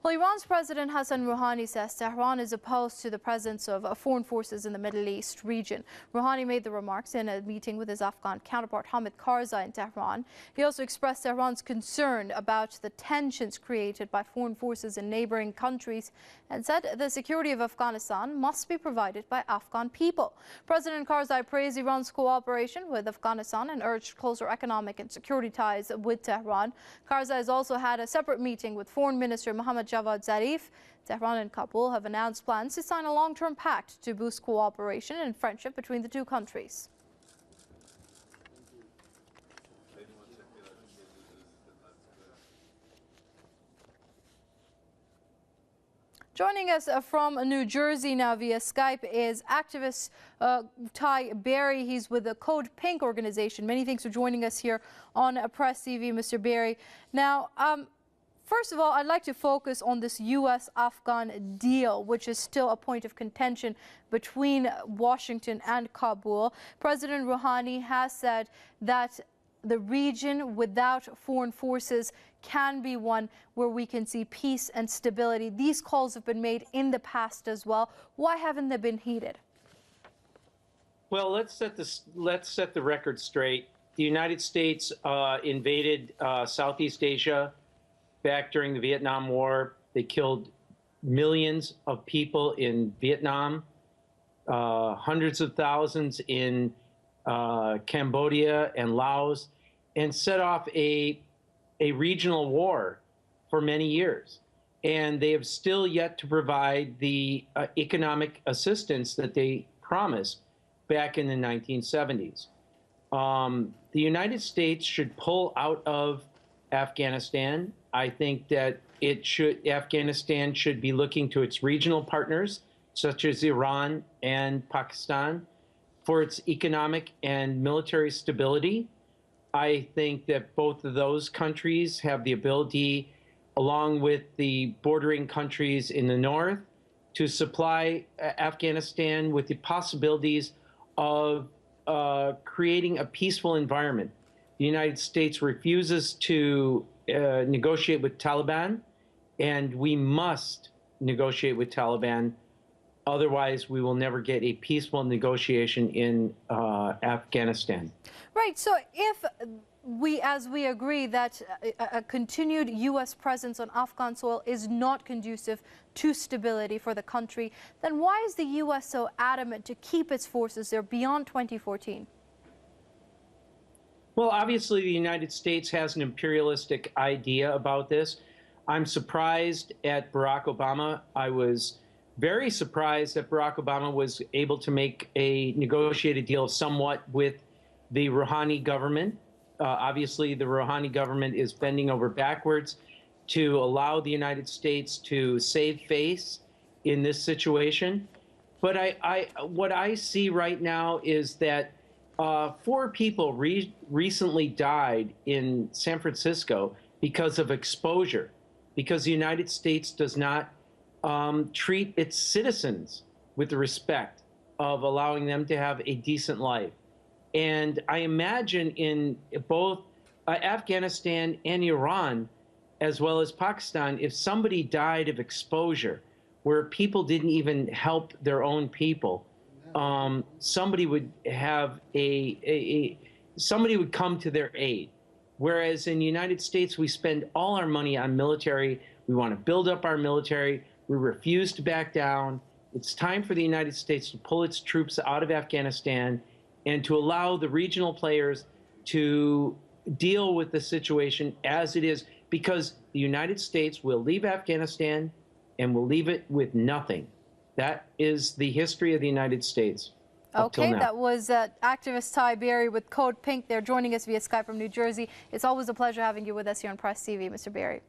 Well, Iran's President Hassan Rouhani says Tehran is opposed to the presence of foreign forces in the Middle East region. Rouhani made the remarks in a meeting with his Afghan counterpart Hamid Karzai in Tehran. He also expressed Tehran's concern about the tensions created by foreign forces in neighboring countries and said the security of Afghanistan must be provided by Afghan people. President Karzai praised Iran's cooperation with Afghanistan and urged closer economic and security ties with Tehran. Karzai has also had a separate meeting with Foreign Minister Mohammad Javad Zarif. Tehran and Kabul have announced plans to sign a long-term pact to boost cooperation and friendship between the two countries. Joining us from New Jersey now via Skype is activist Ty Berry. He's with the Code Pink organization. Many thanks for joining us here on Press TV, Mr. Berry. Now, first of all, I'd like to focus on this U.S.-Afghan deal, which is still a point of contention between Washington and Kabul. President Rouhani has said that the region without foreign forces can be one where we can see peace and stability. These calls have been made in the past as well. Why haven't they been heeded? Well, let's set the record straight. The United States invaded Southeast Asia back during the Vietnam War. They killed millions of people in Vietnam, hundreds of thousands in Cambodia and Laos, and set off a regional war for many years. And they have still yet to provide the economic assistance that they promised back in the 1970s. The United States should pull out of Afghanistan. I think that Afghanistan should be looking to its regional partners, such as Iran and Pakistan, for its economic and military stability. I think that both of those countries have the ability, along with the bordering countries in the north, to supply Afghanistan with the possibilities of creating a peaceful environment. The United States refuses to negotiate with Taliban, and we must negotiate with Taliban. Otherwise, we will never get a peaceful negotiation in Afghanistan. Right. So if as we agree that a continued U.S. presence on Afghan soil is not conducive to stability for the country, then why is the U.S. so adamant to keep its forces there beyond 2014? Well, obviously, the United States has an imperialistic idea about this. I'm surprised at Barack Obama. I was very surprised that Barack Obama was able to make a negotiated deal somewhat with the Rouhani government. Obviously, the Rouhani government is bending over backwards to allow the United States to save face in this situation. But what I see right now is that 4 people recently died in San Francisco because of exposure, because the United States does not treat its citizens with the respect of allowing them to have a decent life. And I imagine in both Afghanistan and Iran, as well as Pakistan, if somebody died of exposure, where people didn't even help their own people, somebody would have somebody would come to their aid. Whereas in the United States, we spend all our money on military. We want to build up our military. We refuse to back down. It's time for the United States to pull its troops out of Afghanistan and to allow the regional players to deal with the situation as it is, because the United States will leave Afghanistan and will leave it with nothing. That is the history of the United States. Okay, that was activist Ty Berry with Code Pink. They're joining us via Skype from New Jersey. It's always a pleasure having you with us here on Press TV, Mr. Berry.